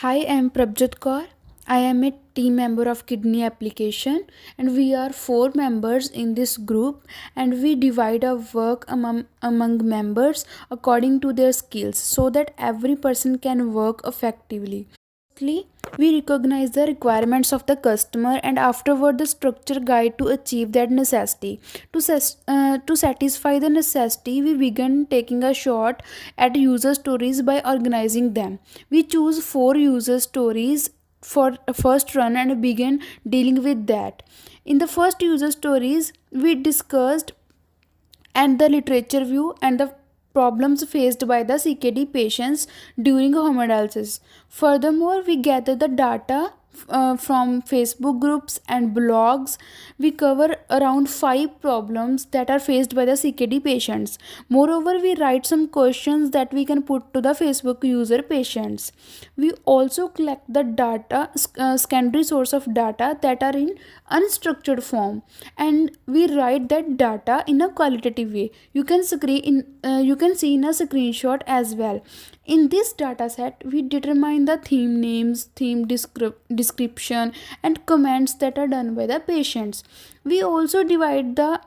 Hi, I am Prabjot Kaur. I am a team member of Kidney Application, and we are four members in this group, and we divide our work among members according to their skills so that every person can work effectively. Firstly, we recognize the requirements of the customer and afterward the structure guide to achieve that necessity. To satisfy the necessity, we begin taking a shot at user stories by organizing them. We choose four user stories for a first run and begin dealing with that. In the first user stories, we discussed and the literature view and the problems faced by the CKD patients during hemodialysis. Furthermore, we gather the data from Facebook groups and blogs. We cover around 5 problems that are faced by the CKD patients. Moreover, we write some questions that we can put to the Facebook user patients. We also collect the data, secondary source of data that are in unstructured form, and we write that data in a qualitative way. You can see in a screenshot as well. In this data set, we determine the theme names, theme description, and comments that are done by the patients. We also divide the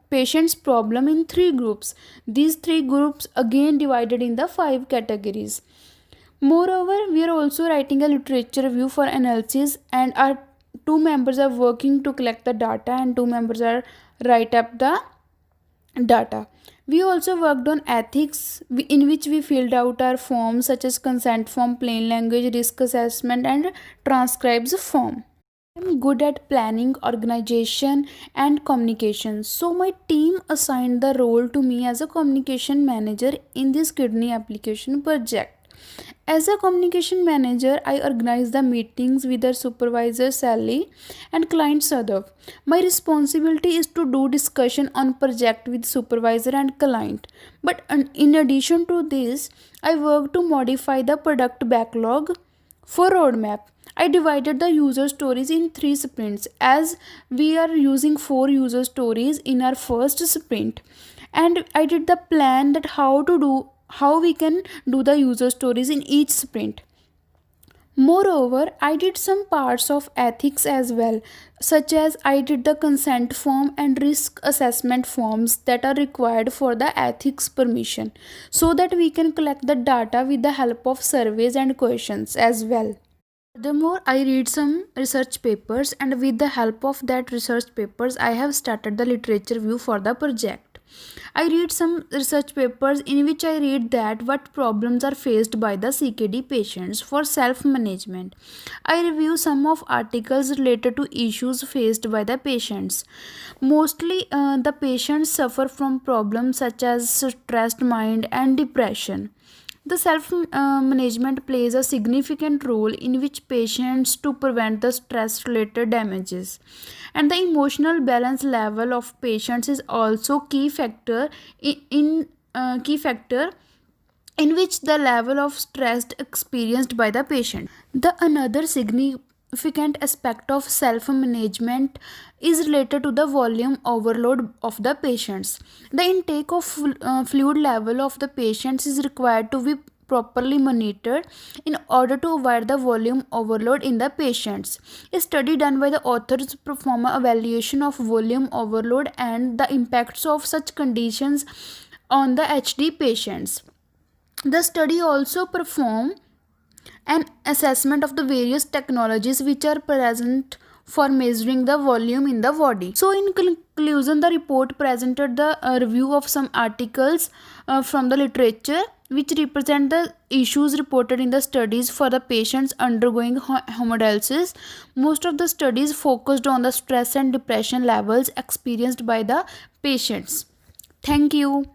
patient's problem in 3 groups. These 3 groups again divided in the 5 categories. Moreover, we are also writing a literature review for analysis, and our 2 members are working to collect the data and 2 members are write up the data. We also worked on ethics, in which we filled out our forms such as consent form, plain language, risk assessment, and transcribes form. I'm good at planning, organization, and communication. So my team assigned the role to me as a communication manager in this kidney application project. As a communication manager, I organize the meetings with the supervisor Sally and client Sadaf. My responsibility is to do discussion on project with supervisor and client. But in addition to this, I work to modify the product backlog for roadmap. I divided the user stories in 3 sprints as we are using 4 user stories in our first sprint. And I did the plan that how we can do the user stories in each sprint. Moreover, I did some parts of ethics as well, such as I did the consent form and risk assessment forms that are required for the ethics permission, so that we can collect the data with the help of surveys and questions as well. Furthermore, I read some research papers, and with the help of that research papers, I have started the literature review for the project. I read some research papers in which I read that what problems are faced by the CKD patients for self-management. I review some of articles related to issues faced by the patients. Mostly, the patients suffer from problems such as stressed mind and depression. The self management plays a significant role in which patients to prevent the stress related damages, and the emotional balance level of patients is also key factor in which the level of stress experienced by the patient. The another significant aspect of self management is related to the volume overload of the patients. The intake of fluid level of the patients is required to be properly monitored in order to avoid the volume overload in the patients. A study done by the authors perform an evaluation of volume overload and the impacts of such conditions on the HD patients. The study also performed an assessment of the various technologies which are present for measuring the volume in the body. So, in conclusion, the report presented the review of some articles from the literature which represent the issues reported in the studies for the patients undergoing hemodialysis. Most of the studies focused on the stress and depression levels experienced by the patients. Thank you.